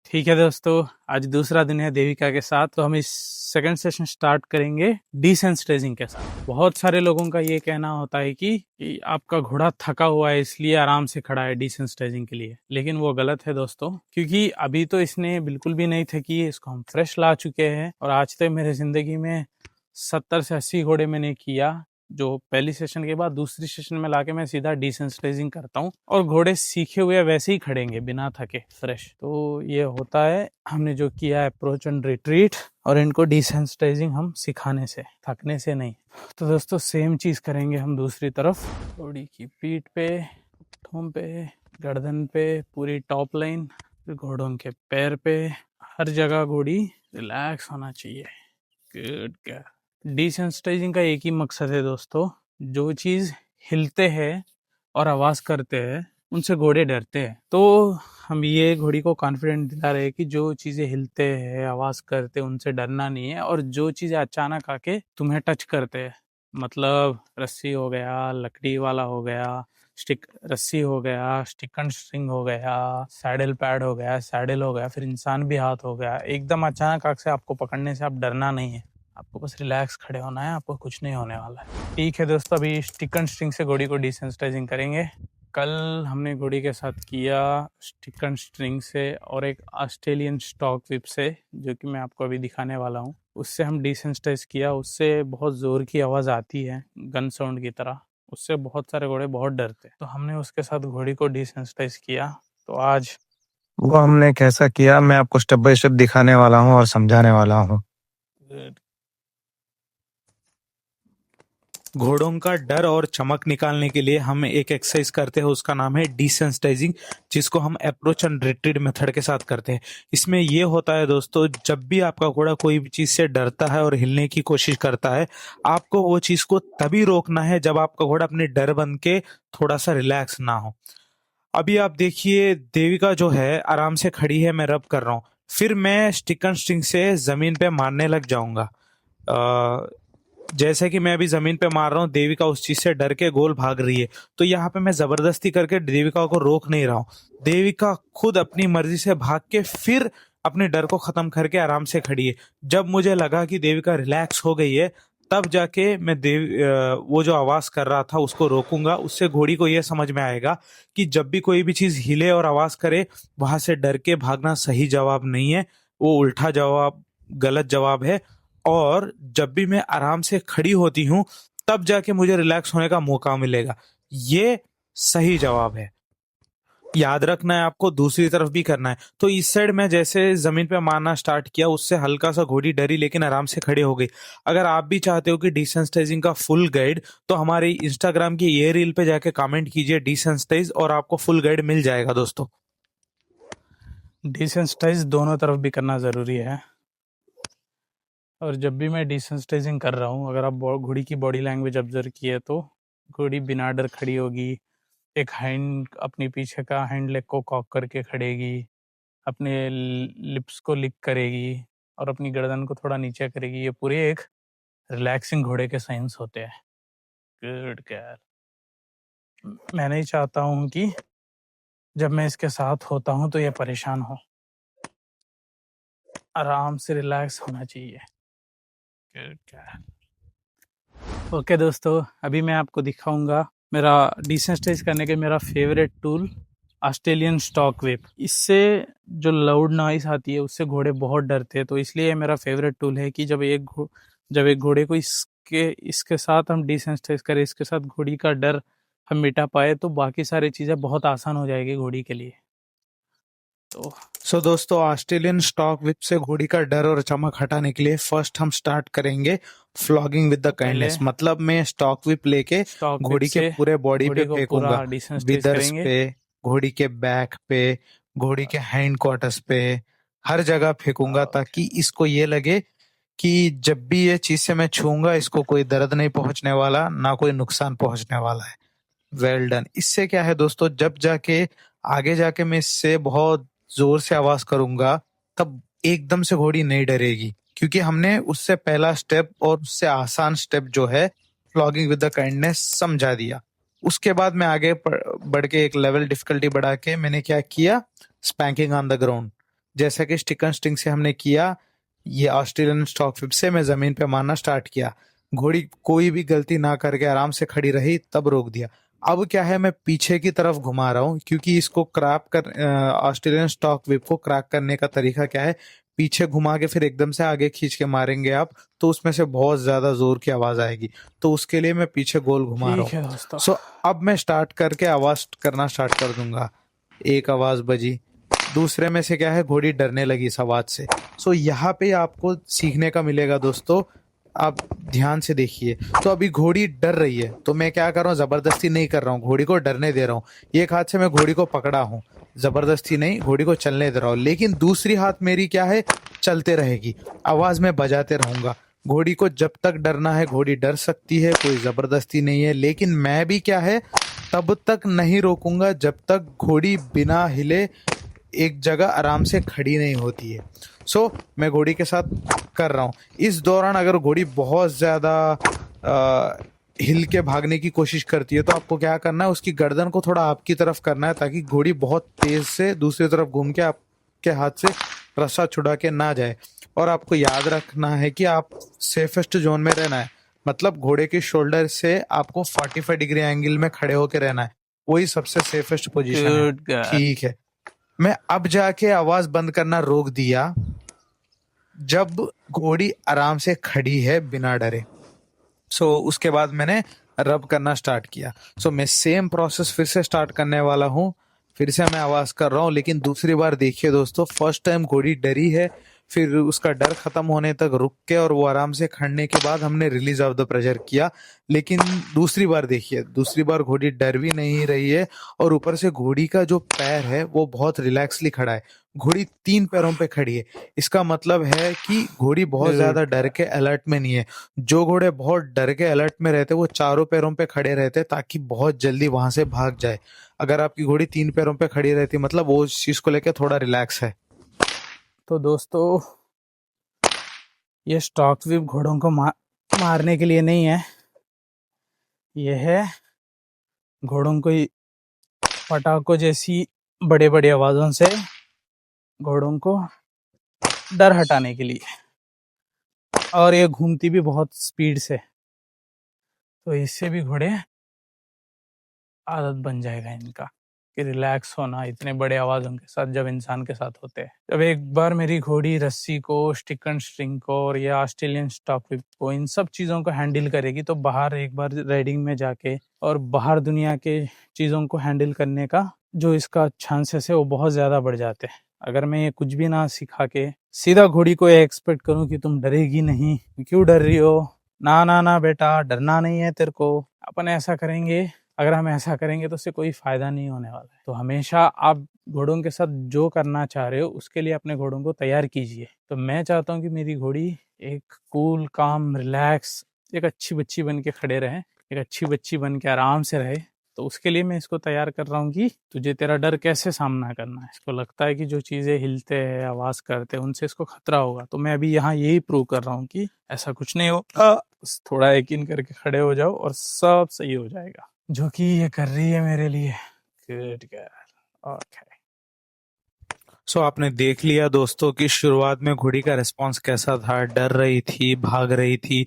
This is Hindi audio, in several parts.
ठीक है दोस्तों, आज दूसरा दिन है देविका के साथ। तो हम इस सेकंड सेशन स्टार्ट करेंगे डिसेंसिटाइजिंग के साथ। बहुत सारे लोगों का ये कहना होता है कि आपका घोड़ा थका हुआ है इसलिए आराम से खड़ा है डिसेंसिटाइजिंग के लिए, लेकिन वो गलत है दोस्तों। क्योंकि अभी तो इसने बिल्कुल भी नहीं थकी है, इसको हम फ्रेश ला चुके हैं और आज तक मेरे जिंदगी में 70 से 80 घोड़े मैंने किया। जो पहली सेशन के बाद दूसरी सेशन में लाके मैं सीधा डिसेंसिटाइजिंग करता हूँ और घोड़े सीखे हुए वैसे ही खड़ेंगे बिना थके फ्रेश। तो ये होता है, हमने जो किया है अप्रोच एंड रिट्रीट, और इनको डिसेंसिटाइजिंग हम सिखाने से, थकने से नहीं। तो दोस्तों सेम चीज करेंगे हम दूसरी तरफ। घोड़ी की पीठ पे, ठोम पे, गर्दन पे, पूरी टॉप लाइन, घोड़ों के पैर पे, हर जगह घोड़ी रिलैक्स होना चाहिए। गुड क्या, डिसेंसिटाइजिंग का एक ही मकसद है दोस्तों, जो चीज हिलते हैं और आवाज करते हैं उनसे घोड़े डरते हैं। तो हम ये घोड़ी को कॉन्फिडेंट दिला रहे हैं कि जो चीजें हिलते हैं, आवाज करते हैं, उनसे डरना नहीं है। और जो चीजें अचानक आके तुम्हें टच करते हैं, मतलब रस्सी हो गया, लकड़ी वाला हो गया, स्टिक रस्सी हो गया, स्टिक एंड स्ट्रिंग हो गया, सैडल पैड हो गया, सैडल हो गया, फिर इंसान भी हाथ हो गया, एकदम अचानक आके से आपको पकड़ने से आप डरना नहीं है, आपको बस रिलैक्स खड़े होना है, आपको कुछ नहीं होने वाला है। ठीक है दोस्तों, अभी स्टिक एंड स्ट्रिंग से घोड़ी को डिसेंसिटाइजिंग करेंगे। कल हमने घोड़ी के साथ किया स्टिक एंड स्ट्रिंग से और एक ऑस्ट्रेलियन स्टॉक विप से, जो कि मैं आपको अभी दिखाने वाला हूँ। उससे हम डिसेंसिटाइज किया। उससे बहुत जोर की आवाज आती है, गन साउंड की तरह। उससे बहुत सारे घोड़े बहुत डरते, तो हमने उसके साथ घोड़ी को डिसेंसिटाइज किया। तो आज वो हमने कैसा किया मैं आपको स्टेप बाय स्टेप दिखाने वाला हूँ और समझाने वाला हूँ। घोड़ों का डर और चमक निकालने के लिए हम एक एक्सरसाइज करते हैं, उसका नाम है डिसेंसिटाइजिंग, जिसको हम अप्रोच एंड रिट्रीट मेथड के साथ करते हैं। इसमें यह होता है दोस्तों, जब भी आपका घोड़ा कोई भी चीज से डरता है और हिलने की कोशिश करता है, आपको वो चीज को तभी रोकना है जब आपका घोड़ा अपने डर बन के थोड़ा सा रिलैक्स ना हो। अभी आप देखिए, देविका जो है आराम से खड़ी है, मैं रब कर रहा हूँ, फिर मैं स्टिक एंड स्ट्रिंग से जमीन पे मारने लग जाऊंगा। जैसे कि मैं अभी जमीन पे मार रहा हूँ, देविका उस चीज से डर के गोल भाग रही है, तो यहाँ पे मैं जबरदस्ती करके देविका को रोक नहीं रहा हूँ। देविका खुद अपनी मर्जी से भाग के फिर अपने डर को खत्म करके आराम से खड़ी है। जब मुझे लगा कि देविका रिलैक्स हो गई है, तब जाके मैं वो जो आवाज कर रहा था उसको रोकूंगा। उससे घोड़ी को यह समझ में आएगा कि जब भी कोई भी चीज हिले और आवाज करे, वहां से डर के भागना सही जवाब नहीं है, वो उल्टा जवाब, गलत जवाब है। और जब भी मैं आराम से खड़ी होती हूँ, तब जाके मुझे रिलैक्स होने का मौका मिलेगा। ये सही जवाब है। याद रखना है आपको, दूसरी तरफ भी करना है। तो इस साइड में जैसे जमीन पे मारना स्टार्ट किया, उससे हल्का सा घोड़ी डरी लेकिन आराम से खड़े हो गई। अगर आप भी चाहते हो कि डिसेंसिटाइजिंग का फुल गाइड, तो हमारे इंस्टाग्राम की ये रील पे जाके कमेंट कीजिए डिसेंसिटाइज, और आपको फुल गाइड मिल जाएगा दोस्तों। डिसेंसिटाइज दोनों तरफ भी करना जरूरी है। और जब भी मैं डिसेंसिटाइजिंग कर रहा हूँ, अगर आप घोड़ी की बॉडी लैंग्वेज ऑब्जर्व किए तो घोड़ी बिना डर खड़ी होगी, एक हैंड अपनी पीछे का हैंड लेग को कॉक करके खड़ेगी, अपने लिप्स को लिक करेगी और अपनी गर्दन को थोड़ा नीचे करेगी। ये पूरे एक रिलैक्सिंग घोड़े के साइंस होते हैं। गुड यार, मैं नहीं चाहता हूँ कि जब मैं इसके साथ होता हूँ तो ये परेशान हो, आराम से रिलैक्स होना चाहिए। गुड यार। ओके दोस्तों, अभी मैं आपको दिखाऊंगा मेरा डिसेंसिटाइज करने के मेरा favourite tool, Australian stock whip. इससे जो लाउड नॉइस आती है उससे घोड़े बहुत डरते हैं, तो इसलिए मेरा फेवरेट टूल है कि जब एक घोड़े को इसके साथ हम डिसेंसिटाइज करें, इसके साथ घोड़ी का डर हम मिटा पाए, तो बाकी सारी चीज़ें बहुत आसान हो जाएगी घोड़ी के लिए। तो दोस्तों, ऑस्ट्रेलियन स्टॉक विप से घोड़ी का डर और चमक हटाने के लिए फर्स्ट हम स्टार्ट करेंगे फ्लॉगिंग विद द काइंडनेस। मतलब मैं स्टॉक विप लेके घोड़ी के पूरे बॉडी पे फेंकूंगा, विदर्स पे, घोड़ी के बैक पे, घोड़ी के हैंड क्वार्टर्स पे, हर जगह फेंकूंगा, ताकि इसको ये लगे कि जब भी ये चीज से मैं छूंगा, इसको कोई दर्द नहीं पहुंचने वाला, ना कोई नुकसान पहुंचने वाला है। Well done. इससे क्या है दोस्तों, जब जाके आगे जाके मैं इससे बहुत जोर से आवाज करूंगा, तब एकदम से घोड़ी नहीं डरेगी, क्योंकि हमने उससे पहला स्टेप और उससे आसान स्टेप जो है फ्लॉगिंग विद द काइंडनेस समझा दिया। उसके बाद मैं आगे बढ़ के एक लेवल डिफिकल्टी बढ़ा के मैंने क्या किया, स्पैंकिंग ऑन द ग्राउंड। जैसा कि स्टिक एंड स्टिंग से हमने किया, ये ऑस्ट्रेलियन स्टॉक व्हिप से मैं जमीन पे मारना स्टार्ट किया। घोड़ी कोई भी गलती ना करके आराम से खड़ी रही, तब रोक दिया। अब क्या है, मैं पीछे की तरफ घुमा रहा हूँ, क्योंकि इसको क्रैक कर ऑस्ट्रेलियन स्टॉक व्हिप को क्रैक करने का तरीका क्या है, पीछे घुमा के फिर एकदम से आगे खींच के मारेंगे आप, तो उसमें से बहुत ज्यादा जोर की आवाज आएगी। तो उसके लिए मैं पीछे गोल घुमा रहा ठीक है हूँ। दोस्तों। सो अब मैं स्टार्ट करके आवाज करना स्टार्ट कर दूंगा। एक आवाज बजी, दूसरे में से क्या है, घोड़ी डरने लगी इस आवाज से। सो यहाँ पे आपको सीखने का मिलेगा दोस्तों, आप ध्यान से देखिए। तो अभी घोड़ी डर रही है, तो मैं क्या कर रहा हूँ, जबरदस्ती नहीं कर रहा हूँ, घोड़ी को डरने दे रहा हूँ। एक हाथ से मैं घोड़ी को पकड़ा हूँ, जबरदस्ती नहीं, घोड़ी को चलने दे रहा हूँ। लेकिन दूसरी हाथ मेरी क्या है, चलते रहेगी, आवाज में बजाते रहूंगा। घोड़ी को जब तक डरना है, घोड़ी डर सकती है, कोई जबरदस्ती नहीं है। लेकिन मैं भी क्या है, तब तक नहीं रोकूंगा जब तक घोड़ी बिना हिले एक जगह आराम से खड़ी नहीं होती है। सो मैं घोड़ी के साथ कर रहा हूँ। इस दौरान अगर घोड़ी बहुत ज्यादा हिल के भागने की कोशिश करती है, तो आपको क्या करना है, उसकी गर्दन को थोड़ा आपकी तरफ करना है, ताकि घोड़ी बहुत तेज से दूसरी तरफ घूम के आपके हाथ से रस्सा छुड़ा के ना जाए। और आपको याद रखना है कि आप सेफेस्ट जोन में रहना है, मतलब घोड़े के शोल्डर से आपको 45 डिग्री एंगल में खड़े होकर रहना है, वही सबसे सेफेस्ट पोजीशन है। Good girl. ठीक है, मैं अब जाके आवाज बंद करना रोक दिया जब घोड़ी आराम से खड़ी है बिना डरे। सो उसके बाद मैंने रब करना स्टार्ट किया। सो मैं सेम प्रोसेस फिर से स्टार्ट करने वाला हूँ। फिर से मैं आवाज कर रहा हूँ, लेकिन दूसरी बार देखिए दोस्तों, फर्स्ट टाइम घोड़ी डरी है, फिर उसका डर खत्म होने तक रुक के और वो आराम से खड़ने के बाद हमने रिलीज ऑफ द प्रेशर किया। लेकिन दूसरी बार देखिए, दूसरी बार घोड़ी डर भी नहीं रही है, और ऊपर से घोड़ी का जो पैर है वो बहुत रिलैक्सली खड़ा है। घोड़ी 3 पैरों पे खड़ी है। इसका मतलब है कि घोड़ी बहुत ज्यादा गुड। डर के अलर्ट में नहीं है। जो घोड़े बहुत डर के अलर्ट में रहते वो चारों पैरों पे खड़े रहते, ताकि बहुत जल्दी वहां से भाग जाए। अगर आपकी घोड़ी 3 पैरों पे खड़ी रहती, मतलब वो उस चीज को लेकर थोड़ा रिलैक्स है। तो दोस्तों, ये स्टॉक व्हिप घोड़ों को मारने के लिए नहीं है, ये है घोड़ों को पटाखों जैसी बड़े बड़े आवाजों से घोड़ों को डर हटाने के लिए। और ये घूमती भी बहुत स्पीड से, तो इससे भी घोड़े आदत बन जाएगा इनका कि रिलैक्स होना इतने बड़े आवाजों के साथ जब इंसान के साथ होते हैं। जब एक बार मेरी घोड़ी रस्सी को, स्टिक एंड स्ट्रिंग को और ये ऑस्ट्रेलियन स्टॉक व्हिप को, इन सब चीज़ों को हैंडल करेगी, तो बाहर एक बार राइडिंग में जाके और बाहर दुनिया के चीज़ों को हैंडल करने का जो इसका चांसेस है वो बहुत ज़्यादा बढ़ जाते हैं। अगर मैं ये कुछ भी ना सिखा के सीधा घोड़ी को ये एक्सपेक्ट करूँ कि तुम डरेगी नहीं, क्यों डर रही हो, ना ना ना बेटा डरना नहीं है तेरे को, अपन ऐसा करेंगे, अगर हम ऐसा करेंगे तो उससे कोई फायदा नहीं होने वाला है। तो हमेशा आप घोड़ों के साथ जो करना चाह रहे हो उसके लिए अपने घोड़ों को तैयार कीजिए। तो मैं चाहता हूँ कि मेरी घोड़ी एक कूल, काम, रिलैक्स, एक अच्छी बच्ची बन के खड़े रहे, एक अच्छी बच्ची बन के आराम से रहे। तो उसके लिए मैं इसको तैयार कर रहा हूँ कि तुझे तेरा डर कैसे सामना करना है। इसको लगता है कि जो चीज़ें हिलते हैं, आवाज़ करते हैं, उनसे इसको खतरा होगा। तो मैं अभी यहाँ यही प्रूव कर रहा हूँ कि ऐसा कुछ नहीं होगा, बस थोड़ा यकीन करके खड़े हो जाओ और सब सही हो जाएगा, जो कि ये कर रही है मेरे लिए। Good girl. ओके। सो आपने देख लिया दोस्तों कि शुरुआत में घोड़ी का रिस्पांस कैसा था, डर रही थी, भाग रही थी,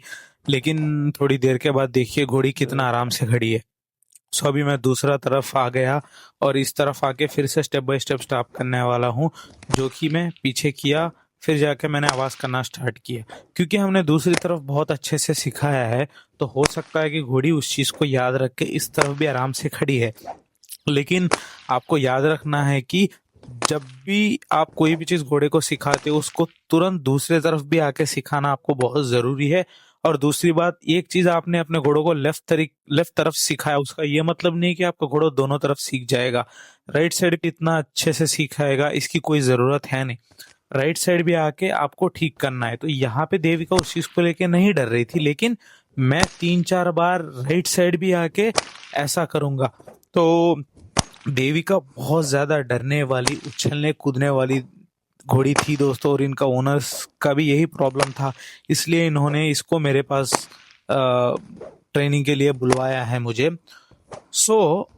लेकिन थोड़ी देर के बाद देखिए घोड़ी कितना आराम से खड़ी है। सो अभी मैं दूसरा तरफ आ गया और इस तरफ आके फिर से स्टेप बाय स्टेप स्टॉप करने वाला हूँ, जो कि मैं पीछे किया, फिर जाके मैंने आवाज करना स्टार्ट किया। क्योंकि हमने दूसरी तरफ बहुत अच्छे से सिखाया है, तो हो सकता है कि घोड़ी उस चीज को याद रख के इस तरफ भी आराम से खड़ी है। लेकिन आपको याद रखना है कि जब भी आप कोई भी चीज घोड़े को सिखाते हो, उसको तुरंत दूसरे तरफ भी आके सिखाना आपको बहुत जरूरी है। और दूसरी बात, एक चीज आपने अपने घोड़ों को लेफ्ट तरफ सिखाया, उसका ये मतलब नहीं कि आपका घोड़ा दोनों तरफ सीख जाएगा। राइट साइड भी इतना अच्छे से सीखाएगा, इसकी कोई जरूरत है नहीं। राइट साइड भी आके आपको ठीक करना है। तो यहाँ पे देविका उस चीज को लेके नहीं डर रही थी, लेकिन मैं 3-4 बार राइट साइड भी आके ऐसा करूंगा। तो देविका बहुत ज्यादा डरने वाली, उछलने कूदने वाली घोड़ी थी दोस्तों, और इनका ओनर्स का भी यही प्रॉब्लम था, इसलिए इन्होंने इसको मेरे पास ट्रेनिंग के लिए बुलवाया है मुझे। सो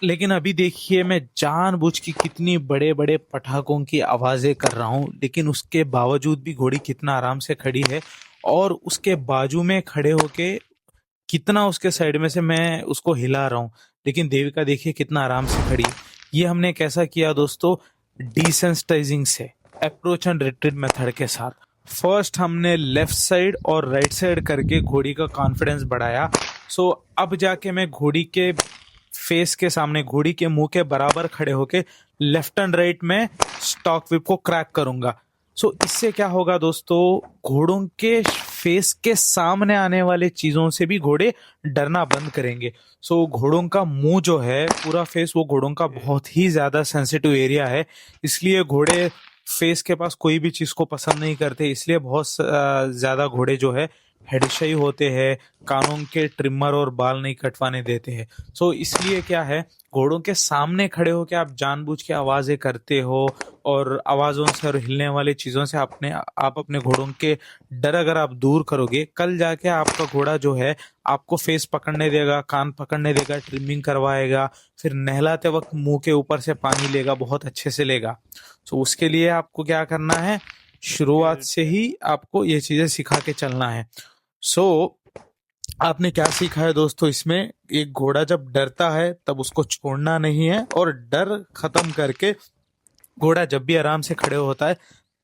लेकिन अभी देखिए मैं जानबूझ के कितनी बड़े बड़े पटाखों की आवाजें कर रहा हूँ, लेकिन उसके बावजूद भी घोड़ी कितना आराम से खड़ी है। और उसके बाजू में खड़े होके कितना उसके साइड में से मैं उसको हिला रहा हूँ, लेकिन देविका देखिए कितना आराम से खड़ी है। ये हमने कैसा किया दोस्तों, डिसेंसिटाइजिंग से, अप्रोच एंड रिट्रीट मेथड के साथ। फर्स्ट हमने लेफ्ट साइड और राइट साइड करके घोड़ी का कॉन्फिडेंस बढ़ाया। सो अब जाके मैं घोड़ी के फेस के सामने, घोड़ी के मुंह के बराबर खड़े होके लेफ्ट एंड राइट में स्टॉक व्हिप को क्रैक करूंगा। सो इससे क्या होगा दोस्तों, घोड़ों के फेस के सामने आने वाले चीजों से भी घोड़े डरना बंद करेंगे। सो घोड़ों का मुंह जो है, पूरा फेस, वो घोड़ों का बहुत ही ज्यादा सेंसिटिव एरिया है। इसलिए घोड़े फेस के पास कोई भी चीज को पसंद नहीं करते। इसलिए बहुत ज्यादा घोड़े जो है हेडशाई होते हैं, कानों के ट्रिमर और बाल नहीं कटवाने देते हैं। सो इसलिए क्या है, घोड़ों के सामने खड़े होकर आप जानबूझ के आवाजें करते हो, और आवाजों से और हिलने वाली चीजों से आप अपने घोड़ों के डर अगर आप दूर करोगे, कल जाके आपका घोड़ा जो है आपको फेस पकड़ने देगा, कान पकड़ने देगा, ट्रिमिंग करवाएगा, फिर नहलाते वक्त मुंह के ऊपर से पानी लेगा, बहुत अच्छे से लेगा। तो उसके लिए आपको क्या करना है, शुरुआत से ही आपको ये चीजें सिखा के चलना है। सो आपने क्या सीखा है दोस्तों इसमें, एक घोड़ा जब डरता है तब उसको छोड़ना नहीं है, और डर खत्म करके घोड़ा जब भी आराम से खड़े होता है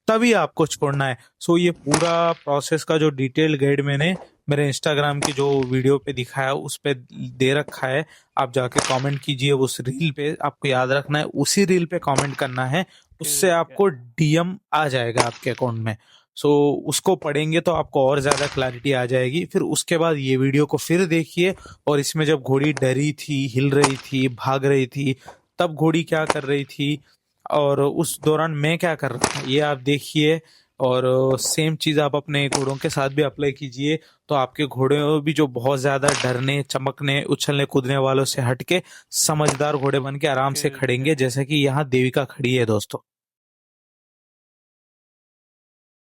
तभी आपको छोड़ना है। सो ये पूरा प्रोसेस का जो डिटेल गाइड मैंने मेरे इंस्टाग्राम की जो वीडियो पे दिखाया उस पे दे रखा है। आप जाके कमेंट कीजिए उस रील पे, आपको याद रखना है उसी रील पे कमेंट करना है, उससे आपको डीएम आ जाएगा आपके अकाउंट में। सो उसको पढ़ेंगे तो आपको और ज्यादा क्लैरिटी आ जाएगी। फिर उसके बाद ये वीडियो को फिर देखिए, और इसमें जब घोड़ी डरी थी, हिल रही थी, भाग रही थी, तब घोड़ी क्या कर रही थी और उस दौरान मैं क्या कर रहा था, ये आप देखिए। और सेम चीज आप अपने घोड़ों के साथ भी अप्लाई कीजिए, तो आपके घोड़े भी जो बहुत ज्यादा डरने, चमकने, उछलने कूदने वालों से हटके समझदार घोड़े बन के आराम से खड़ेंगे, जैसे कि यहाँ देविका खड़ी है दोस्तों।